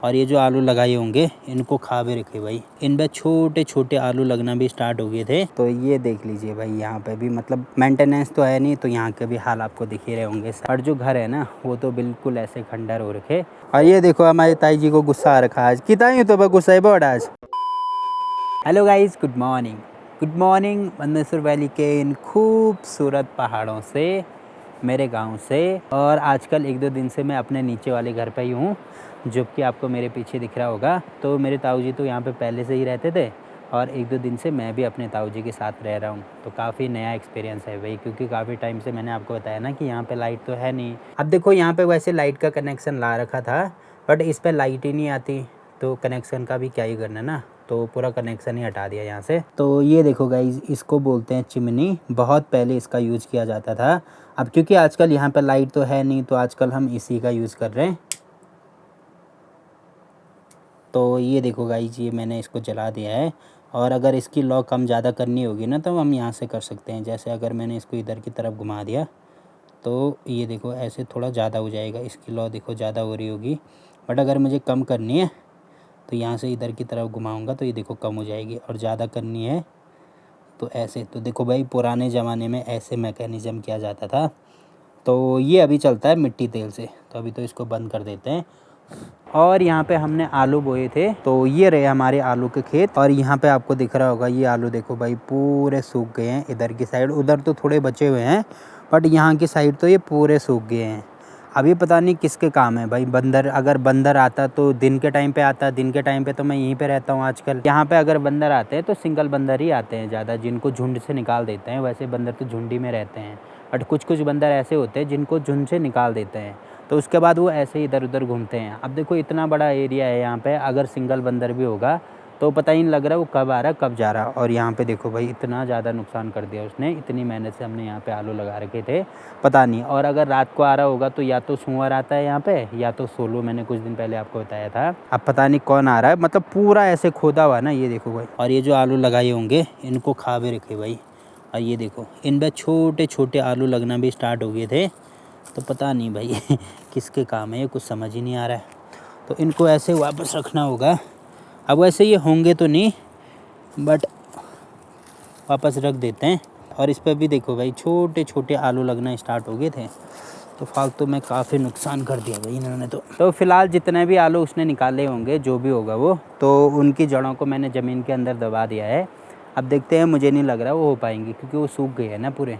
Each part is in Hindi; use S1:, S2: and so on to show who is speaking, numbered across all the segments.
S1: और ये जो आलू लगाए होंगे इनको खा भी रखे भाई। इनमें छोटे छोटे आलू लगना भी स्टार्ट हो गए थे। तो ये देख लीजिए भाई, यहाँ पे भी मतलब मेंटेनेंस तो है नहीं, तो यहाँ के भी हाल आपको दिख ही रहे होंगे। और जो घर है ना वो तो बिल्कुल ऐसे खंडर हो रखे। और ये देखो हमारे ताई जी को गुस्सा आ रखा आज, कितना तो गुस्सा है बहुत आज। Hello guys, good morning. Good morning Mandsaur valley के इन खूबसूरत पहाड़ों से, मेरे गांव से। और आजकल 1-2 दिन से मैं अपने नीचे वाले घर पे ही हूँ, जो कि आपको मेरे पीछे दिख रहा होगा। तो मेरे ताऊ जी तो यहाँ पे पहले से ही रहते थे, और 1-2 दिन से मैं भी अपने ताऊ जी के साथ रह रहा हूँ। तो काफ़ी नया एक्सपीरियंस है भाई, क्योंकि काफ़ी टाइम से मैंने आपको बताया ना कि यहाँ पे लाइट तो है नहीं। अब देखो यहाँ पे वैसे लाइट का कनेक्शन ला रखा था, बट इस पर लाइट ही नहीं आती, तो कनेक्शन का भी क्या ही करना ना, तो पूरा कनेक्शन ही हटा दिया यहाँ से। तो ये देखो गाइज, इसको बोलते हैं चिमनी। बहुत पहले इसका यूज़ किया जाता था। अब क्योंकि आजकल यहाँ पर लाइट तो है नहीं, तो आजकल हम इसी का यूज़ कर रहे हैं। तो ये देखो गाइज, ये मैंने इसको जला दिया है। और अगर इसकी लॉ कम ज़्यादा करनी होगी ना, तो हम यहाँ से कर सकते हैं। जैसे अगर मैंने इसको इधर की तरफ घुमा दिया, तो ये देखो ऐसे थोड़ा ज़्यादा हो जाएगा। इसकी लॉ देखो ज़्यादा हो रही होगी, बट अगर मुझे कम करनी है तो यहाँ से इधर की तरफ घुमाऊंगा, तो ये देखो कम हो जाएगी। और ज़्यादा करनी है तो ऐसे। तो देखो भाई, पुराने ज़माने में ऐसे मैकेनिज़्म किया जाता था। तो ये अभी चलता है मिट्टी तेल से, तो अभी तो इसको बंद कर देते हैं। और यहाँ पे हमने आलू बोए थे, तो ये रहे हमारे आलू के खेत। और यहाँ पे आपको दिख रहा होगा, ये आलू देखो भाई पूरे सूख गए हैं। इधर की साइड, उधर तो थोड़े बचे हुए हैं, बट यहाँ की साइड तो ये पूरे सूख गए हैं। अभी पता नहीं किसके काम है भाई। बंदर, अगर बंदर आता तो दिन के टाइम पे आता। दिन के टाइम पे तो मैं यहीं पे रहता हूँ आजकल। यहाँ पे अगर बंदर आते हैं तो सिंगल बंदर ही आते हैं ज़्यादा, जिनको झुंड से निकाल देते हैं। वैसे बंदर तो झुंडी में रहते हैं, बट कुछ कुछ बंदर ऐसे होते हैं जिनको झुंड से निकाल देते हैं, तो उसके बाद वो ऐसे ही इधर उधर घूमते हैं। अब देखो इतना बड़ा एरिया है यहाँ पे, अगर सिंगल बंदर भी होगा तो पता ही नहीं लग रहा वो कब आ रहा कब जा रहा। और यहाँ पे देखो भाई, इतना ज़्यादा नुकसान कर दिया उसने। इतनी मेहनत से हमने यहाँ पे आलू लगा रखे थे, पता नहीं। और अगर रात को आ रहा होगा तो या तो सूअर आता है यहाँ पे, या तो सोलो, मैंने कुछ दिन पहले आपको बताया था। अब पता नहीं कौन आ रहा है, मतलब पूरा ऐसे खोदा हुआ ना, ये देखो भाई। और ये जो आलू लगाए होंगे इनको खा भी रखे भाई। और ये देखो इनमें छोटे छोटे आलू लगना भी स्टार्ट हो गए थे। तो पता नहीं भाई किसके काम है, ये कुछ समझ ही नहीं आ रहा है। तो इनको ऐसे वापस रखना होगा। अब वैसे ये होंगे तो नहीं, बट वापस रख देते हैं। और इस पर भी देखो भाई, छोटे छोटे आलू लगना स्टार्ट हो गए थे। तो फालतू में काफ़ी नुकसान कर दिया भाई इन्होंने। तो फिलहाल जितने भी आलू उसने निकाले होंगे, जो भी होगा वो, तो उनकी जड़ों को मैंने ज़मीन के अंदर दबा दिया है। अब देखते हैं, मुझे नहीं लग रहा वो हो पाएंगी, क्योंकि वो सूख गए हैं ना पूरे।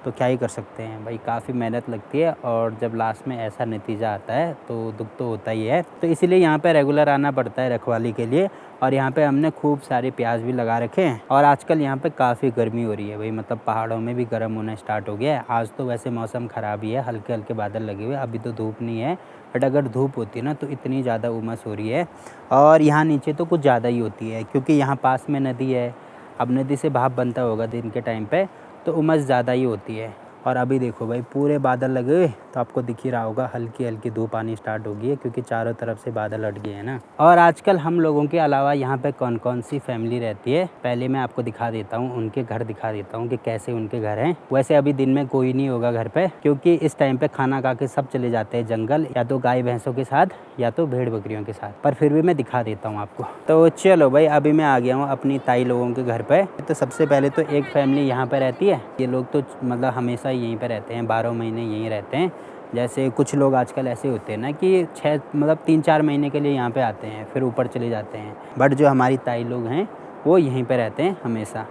S1: तो क्या ही कर सकते हैं भाई, काफ़ी मेहनत लगती है। और जब लास्ट में ऐसा नतीजा आता है तो दुख तो होता ही है। तो इसीलिए यहाँ पे रेगुलर आना पड़ता है रखवाली के लिए। और यहाँ पे हमने खूब सारे प्याज भी लगा रखे हैं। और आजकल यहाँ पे काफ़ी गर्मी हो रही है भाई, मतलब पहाड़ों में भी गर्म होना स्टार्ट हो गया है। आज तो वैसे मौसम ख़राब ही है, हल्के हल्के बादल लगे हुए, अभी तो धूप नहीं है। बट अगर धूप होती है ना तो इतनी ज़्यादा उमस हो रही है। और यहाँ नीचे तो कुछ ज़्यादा ही होती है, क्योंकि यहाँ पास में नदी है। अब नदी से भाप बनता होगा दिन के टाइम पे, तो उमस ज़्यादा ही होती है। और अभी देखो भाई, पूरे बादल लगे हुए, तो आपको दिख ही रहा होगा हल्की हल्की धूप आनी स्टार्ट हो गई है, क्योंकि चारों तरफ से बादल हट गए हैं ना। और आजकल हम लोगों के अलावा यहाँ पे कौन कौन सी फैमिली रहती है, पहले मैं आपको दिखा देता हूँ, उनके घर दिखा देता हूँ कि कैसे उनके घर हैं। वैसे अभी दिन में कोई नहीं होगा घर पे, क्योंकि इस टाइम पे खाना खा के सब चले जाते हैं जंगल, या तो गाय भैंसों के साथ या तो भेड़ बकरियों के साथ। पर फिर भी मैं दिखा देता हूँ आपको। तो चलो भाई, अभी मैं आ गया हूँ अपनी ताई लोगों के घर पे। तो सबसे पहले तो एक फैमिली यहाँ पे रहती है। ये लोग तो मतलब हमेशा यहीं पे रहते हैं, 12 महीने यहीं रहते हैं। जैसे कुछ लोग आजकल ऐसे होते हैं ना कि 3-4 महीने के लिए यहाँ पे आते हैं, फिर ऊपर चले जाते हैं। बट जो हमारी ताई लोग हैं वो यहीं पे रहते हैं हमेशा।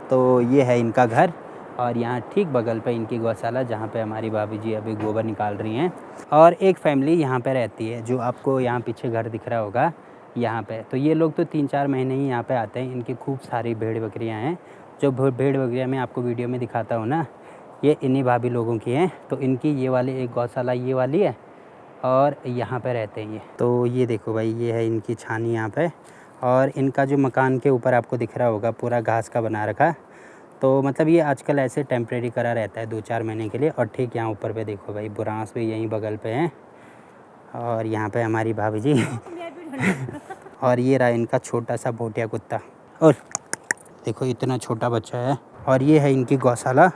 S1: तो ये है इनका घर। और यहाँ ठीक बगल पे इनकी गौशाला, जहाँ पे हमारी भाभी जी अभी गोबर निकाल रही हैं। और एक फैमिली यहाँ पे रहती है, जो आपको यहाँ पीछे घर दिख रहा होगा यहाँ पे। तो ये लोग तो 3-4 महीने ही यहाँ पे आते हैं। इनकी खूब सारी भेड़ बकरियाँ हैं। जो भेड़ बकरियाँ मैं आपको वीडियो में दिखाता हूँ ना, ये इन्हीं भाभी लोगों की हैं। तो इनकी ये वाली एक गौशाला ये वाली है, और यहाँ पे रहते हैं ये। तो ये देखो भाई, ये है इनकी छानी यहाँ पे। और इनका जो मकान के ऊपर आपको दिख रहा होगा पूरा घास का बना रखा। तो मतलब ये आजकल ऐसे टेम्परेरी करा रहता है 2-4 महीने के लिए। और ठीक यहाँ ऊपर पे देखो भाई, बुरांस भी यहीं बगल पे हैं। और यहाँ पे हमारी भाभी जी और ये रहा इनका छोटा सा भोटिया कुत्ता। और देखो इतना छोटा बच्चा है। और ये है इनकी गौशाला।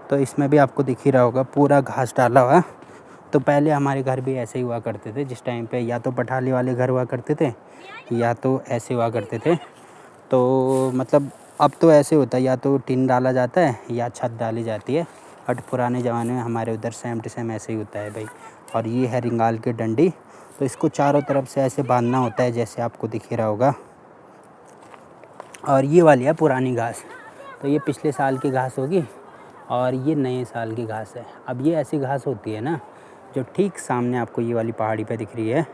S1: तो इसमें भी आपको दिख ही रहा होगा पूरा घास डाला हुआ। तो पहले हमारे घर भी ऐसे ही हुआ करते थे, जिस टाइम पे या तो पठाली वाले घर हुआ करते थे या तो ऐसे हुआ करते थे। तो मतलब अब तो ऐसे होता है, या तो टिन डाला जाता है या छत डाली जाती है, बट पुराने ज़माने में हमारे उधर सेम टू सेम ऐसे ही होता है भाई। और ये है रिंगाल की डंडी, तो इसको चारों तरफ से ऐसे बांधना होता है, जैसे आपको दिख ही रहा होगा। और ये वाली है पुरानी घास, तो ये पिछले साल की घास होगी और ये नए साल की घास है। अब ये ऐसी घास होती है ना, जो ठीक सामने आपको ये वाली पहाड़ी पे दिख रही है,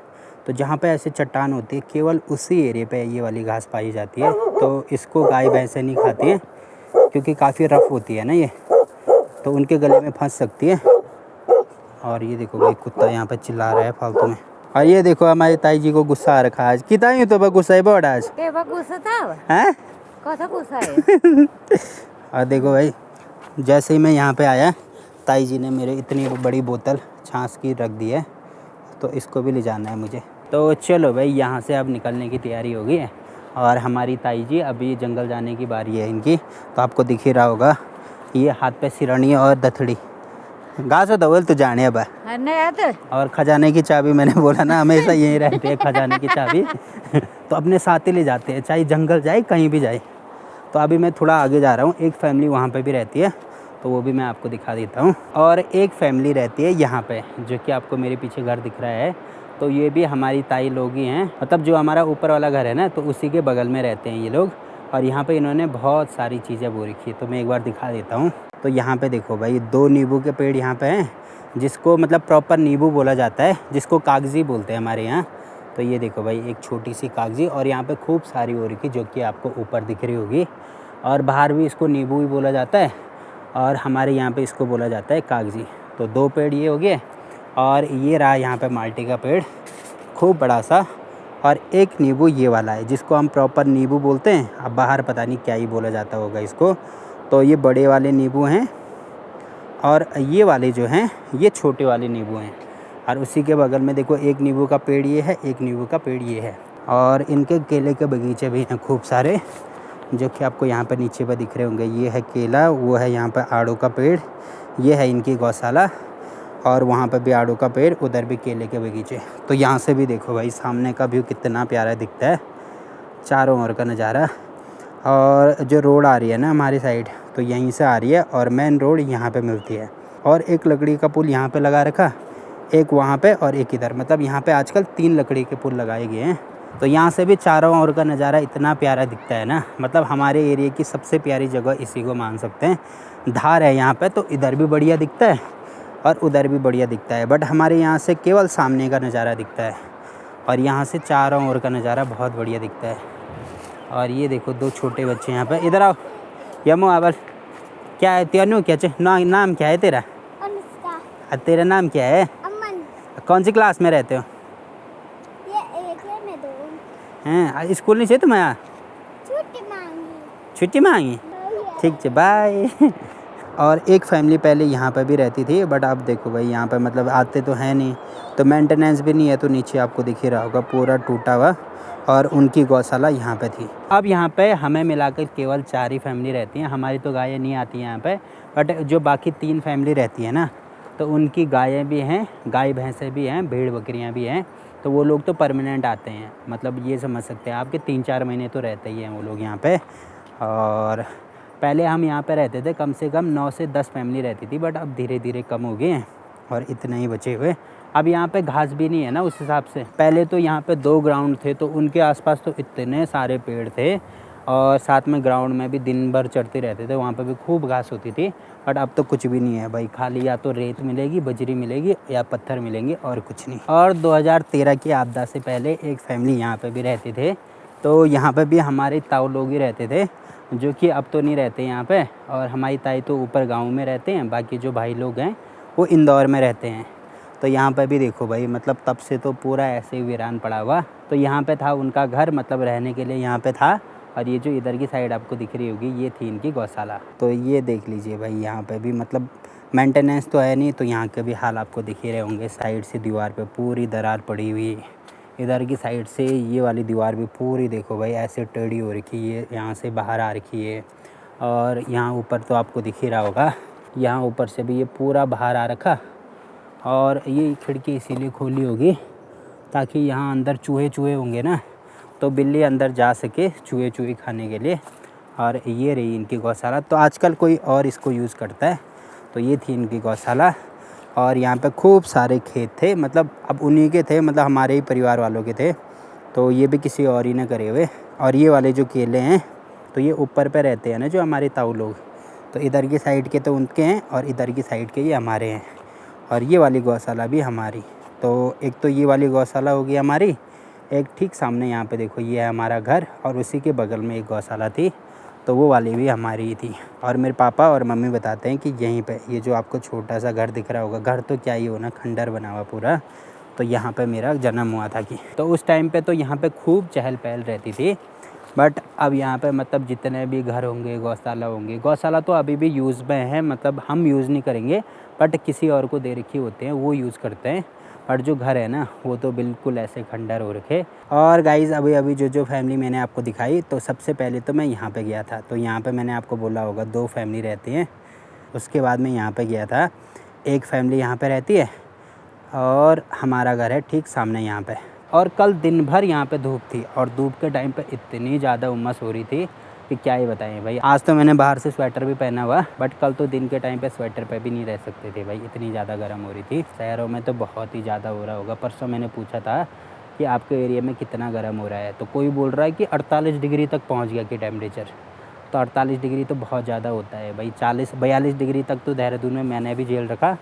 S1: तो जहाँ पे ऐसे चट्टान होती है केवल उसी एरिया पे ये वाली घास पाई जाती है। तो इसको गाय भैंसें नहीं खाती हैं, क्योंकि काफ़ी रफ़ होती है ना ये, तो उनके गले में फंस सकती है। और ये देखो भाई कुत्ता यहाँ पे चिल्ला रहा है फालतू में। और ये देखो हमारी ताई जी को गुस्सा आ रखा आज, कितना ही तो गुस्सा है बहुत आज
S2: गुस्सा था
S1: हैं
S2: कौन गुस्सा है।
S1: और देखो भाई, जैसे ही मैं यहाँ पे आया, ताई जी ने मेरे इतनी बड़ी बोतल छाछ की रख दी है, तो इसको भी ले जाना है मुझे। तो चलो भाई, यहाँ से अब निकलने की तैयारी हो गई है और हमारी ताई जी अभी जंगल जाने की बारी है इनकी। तो आपको दिख ही रहा होगा, ये हाथ पे सिरणी और दथड़ी घास होता बोल तो जाने अब। और खजाने की चाबी मैंने बोला ना, हमेशा यहीं रहती है खजाने की चाबी। तो अपने साथ ही ले जाते हैं, चाहे जंगल जाए कहीं भी जाए। तो अभी मैं थोड़ा आगे जा रहा हूँ, एक फैमिली वहाँ पे भी रहती है, तो वो भी मैं आपको दिखा देता हूँ। और एक फैमिली रहती है यहाँ पे, जो कि आपको मेरे पीछे घर दिख रहा है, तो ये भी हमारी ताई लोग ही हैं। मतलब जो हमारा ऊपर वाला घर है ना, तो उसी के बगल में रहते हैं ये लोग। और यहाँ पे इन्होंने बहुत सारी चीज़ें बो रखी है, तो मैं एक बार दिखा देता हूँ। तो यहाँ पे देखो भाई, 2 नींबू के पेड़ यहाँ पे हैं, जिसको मतलब प्रॉपर नींबू बोला जाता है, जिसको कागज़ी बोलते हैं हमारे यहाँ। तो ये देखो भाई, एक छोटी सी कागज़ी, और यहाँ पे खूब सारी हो रखी, जो कि आपको ऊपर दिख रही होगी। और बाहर भी इसको नींबू ही बोला जाता है, और हमारे यहाँ पे इसको बोला जाता है कागज़ी। तो 2 पेड़ ये हो गए, और ये रहा यहाँ पे माल्टे का पेड़ खूब बड़ा सा, और एक नींबू ये वाला है, जिसको हम प्रॉपर नींबू बोलते हैं। अब बाहर पता नहीं क्या ही बोला जाता होगा इसको। तो ये बड़े वाले नींबू हैं, और ये वाले जो हैं ये छोटे वाले नींबू हैं। और उसी के बगल में देखो, एक नींबू का पेड़ ये है, एक नींबू का पेड़ ये है। और इनके केले के बगीचे भी हैं खूब सारे, जो कि आपको यहाँ पर नीचे पर दिख रहे होंगे। ये है केला, वो है यहाँ पर आड़ू का पेड़, ये है इनकी गौशाला, और वहाँ पर भी आड़ू का पेड़, उधर भी केले के बगीचे। तो यहाँ से भी देखो भाई, सामने का व्यू कितना प्यारा दिखता है, चारों ओर का नज़ारा। और जो रोड आ रही है ना हमारी साइड, तो यहीं से आ रही है, और मेन रोड यहाँ पे मिलती है। और एक लकड़ी का पुल यहाँ पे लगा रखा, एक वहाँ पे और एक इधर। मतलब यहाँ पे आजकल 3 लकड़ी के पुल लगाए गए हैं। तो यहाँ से भी चारों ओर का नज़ारा इतना प्यारा दिखता है ना, मतलब हमारे एरिया की सबसे प्यारी जगह इसी को मान सकते हैं। धार है यहाँ पे, तो इधर भी बढ़िया दिखता है और उधर भी बढ़िया दिखता है, बट हमारे यहाँ से केवल सामने का नज़ारा दिखता है, और यहाँ से चारों ओर का नज़ारा बहुत बढ़िया दिखता है। और ये देखो 2 छोटे बच्चे यहाँ पे, इधर आओ यमो आवल। क्या है तेनू, क्या नाम क्या है तेरा? अनुष्का। तेरा नाम क्या है? अमन। कौन सी क्लास में रहते हो?
S2: ये 1 में 2
S1: हैं। स्कूल नहीं चाहिए तुम्हें? छुट्टी मांगी? ठीक है, बाय। और एक फैमिली पहले यहाँ पर भी रहती थी, बट अब देखो भाई, यहाँ पर मतलब आते तो हैं नहीं, तो मेंटेनेंस भी नहीं है, तो नीचे आपको दिख ही रहा होगा पूरा टूटा हुआ। और उनकी गौशाला यहाँ पे थी। अब यहाँ पे हमें मिलाकर केवल 4 ही फैमिली रहती हैं। हमारी तो गायें नहीं आती हैं यहाँ पे, बट जो बाकी 3 फैमिली रहती हैं ना, तो उनकी गायें भी हैं, गाय भैंसें भी हैं, भेड़ बकरियाँ भी हैं। तो वो लोग तो परमानेंट आते हैं, मतलब ये समझ सकते हैं आपके 3-4 महीने तो रहते ही हैं वो लोग यहाँ पे। और पहले हम यहाँ पे रहते थे, कम से कम 9 से 10 फैमिली रहती थी, बट अब धीरे धीरे कम हो गए हैं और इतने ही बचे हुए। अब यहाँ पे घास भी नहीं है ना उस हिसाब से। पहले तो यहाँ पे 2 ग्राउंड थे, तो उनके आसपास तो इतने सारे पेड़ थे, और साथ में ग्राउंड में भी दिन भर चढ़ते रहते थे, वहाँ पे भी खूब घास होती थी। बट अब तो कुछ भी नहीं है भाई, खाली या तो रेत मिलेगी, बजरी मिलेगी, या पत्थर मिलेंगे, और कुछ नहीं। और 2013 की आपदा से पहले एक फैमिली यहाँ पे भी रहते थे, तो यहाँ पे भी हमारे ताऊ लोग ही रहते थे, जो कि अब तो नहीं रहते यहाँ पे। और हमारी ताई तो ऊपर गाँव में रहते हैं, बाकी जो भाई लोग हैं वो इंदौर में रहते हैं। तो यहाँ पे भी देखो भाई, मतलब तब से तो पूरा ऐसे ही वीरान पड़ा हुआ। तो यहाँ पे था उनका घर, मतलब रहने के लिए यहाँ पे था। और ये जो इधर की साइड आपको दिख रही होगी, ये थी इनकी गौशाला। तो ये देख लीजिए भाई, यहाँ पे भी मतलब मेंटेनेंस तो है नहीं, तो यहाँ के भी हाल आपको दिख ही रहे होंगे। साइड से दीवार पे पूरी दरार पड़ी हुई, इधर की साइड से ये वाली दीवार भी पूरी देखो भाई ऐसे टेढ़ी हो रखी है, यहाँ से बाहर आ रखी है। और यहाँ ऊपर तो आपको दिख ही रहा होगा, यहाँ ऊपर से भी ये पूरा बाहर आ रखा, और ये खिड़की इसीलिए खोली होगी ताकि यहाँ अंदर चूहे होंगे ना, तो बिल्ली अंदर जा सके चूहे खाने के लिए। और ये रही इनकी गौशाला। तो आजकल कोई और इसको यूज़ करता है। तो ये थी इनकी गौशाला। और यहाँ पे खूब सारे खेत थे, मतलब अब उन्हीं के थे, मतलब हमारे ही परिवार वालों के थे, तो ये भी किसी और ही ने करे हुए। और ये वाले जो केले हैं तो ये ऊपर पे रहते हैं ना जो हमारे ताऊ लोग, तो इधर की साइड के तो उनके हैं और इधर की साइड के ये हमारे हैं। और ये वाली गौशाला भी हमारी। तो एक तो ये वाली गौशाला होगी हमारी, एक ठीक सामने यहाँ पे देखो ये है हमारा घर, और उसी के बगल में एक गौशाला थी, तो वो वाली भी हमारी ही थी। और मेरे पापा और मम्मी बताते हैं कि यहीं पे ये जो आपको छोटा सा घर दिख रहा होगा, घर तो क्या ही हो ना, खंडर बना हुआ पूरा, तो यहाँ पे मेरा जन्म हुआ था। कि तो उस टाइम पे तो यहाँ पे खूब चहल पहल रहती थी। बट अब यहाँ पे मतलब जितने भी घर होंगे, गौशाला होंगे, गौशाला तो अभी भी यूज़ में है, मतलब हम यूज़ नहीं करेंगे, बट किसी और को दे रखी होते हैं, वो यूज़ करते हैं। बट जो घर है ना वो तो बिल्कुल ऐसे खंडर हो रखे। और गाइज़ अभी जो फैमिली मैंने आपको दिखाई, तो सबसे पहले तो मैं यहाँ पे गया था। तो यहाँ पे मैंने आपको बोला होगा 2 फैमिली रहती हैं। उसके बाद मैं यहाँ पे गया था, एक फैमिली यहाँ पे रहती है और हमारा घर है ठीक सामने यहाँ पे। और कल दिन भर यहाँ पे धूप थी, और धूप के टाइम पे इतनी ज़्यादा उमस हो रही थी कि क्या ही बताएं भाई। आज तो मैंने बाहर से स्वेटर भी पहना हुआ, बट कल तो दिन के टाइम पे स्वेटर पे भी नहीं रह सकते थे भाई, इतनी ज़्यादा गर्म हो रही थी। शहरों में तो बहुत ही ज़्यादा हो रहा होगा। परसों मैंने पूछा था कि आपके एरिया में कितना गर्म हो रहा है, तो कोई बोल रहा है कि 48 डिग्री तक पहुँच गया कि टेम्परेचर। तो 48 डिग्री तो बहुत ज़्यादा होता है भाई। 40-42 डिग्री तक तो देहरादून में मैंने भी झेल रखा,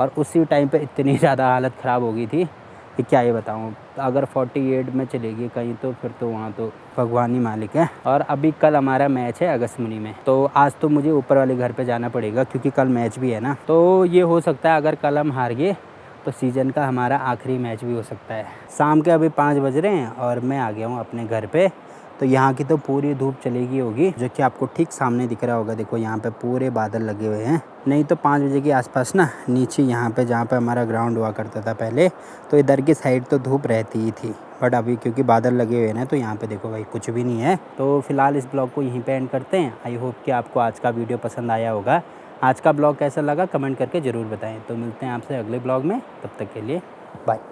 S1: और उसी टाइम पे इतनी ज़्यादा हालत ख़राब हो गई थी कि क्या ही बताऊँ। अगर 48 में चलेगी कहीं तो फिर तो वहाँ तो भगवान ही मालिक है। और अभी कल हमारा मैच है अगस्त्यमुनि में, तो आज तो मुझे ऊपर वाले घर पे जाना पड़ेगा क्योंकि कल मैच भी है ना। तो ये हो सकता है अगर कल हम हार गए तो सीज़न का हमारा आखिरी मैच भी हो सकता है। शाम के अभी 5 बज रहे हैं और मैं आ गया हूँ अपने घर पे। तो यहाँ की तो पूरी धूप चलेगी होगी, जो कि आपको ठीक सामने दिख रहा होगा। देखो यहाँ पे पूरे बादल लगे हुए हैं। नहीं तो 5 बजे के आसपास ना नीचे यहाँ पे जहाँ पे हमारा ग्राउंड हुआ करता था पहले, तो इधर की साइड तो धूप रहती ही थी। बट अभी क्योंकि बादल लगे हुए हैं ना, तो यहाँ पे देखो भाई कुछ भी नहीं है। तो फिलहाल इस ब्लॉग को यहीं पे एंड करते हैं। आई होप कि आपको आज का वीडियो पसंद आया होगा। आज का ब्लॉग कैसा लगा कमेंट करके ज़रूर बताएं। तो मिलते हैं आपसे अगले ब्लॉग में, तब तक के लिए बाय।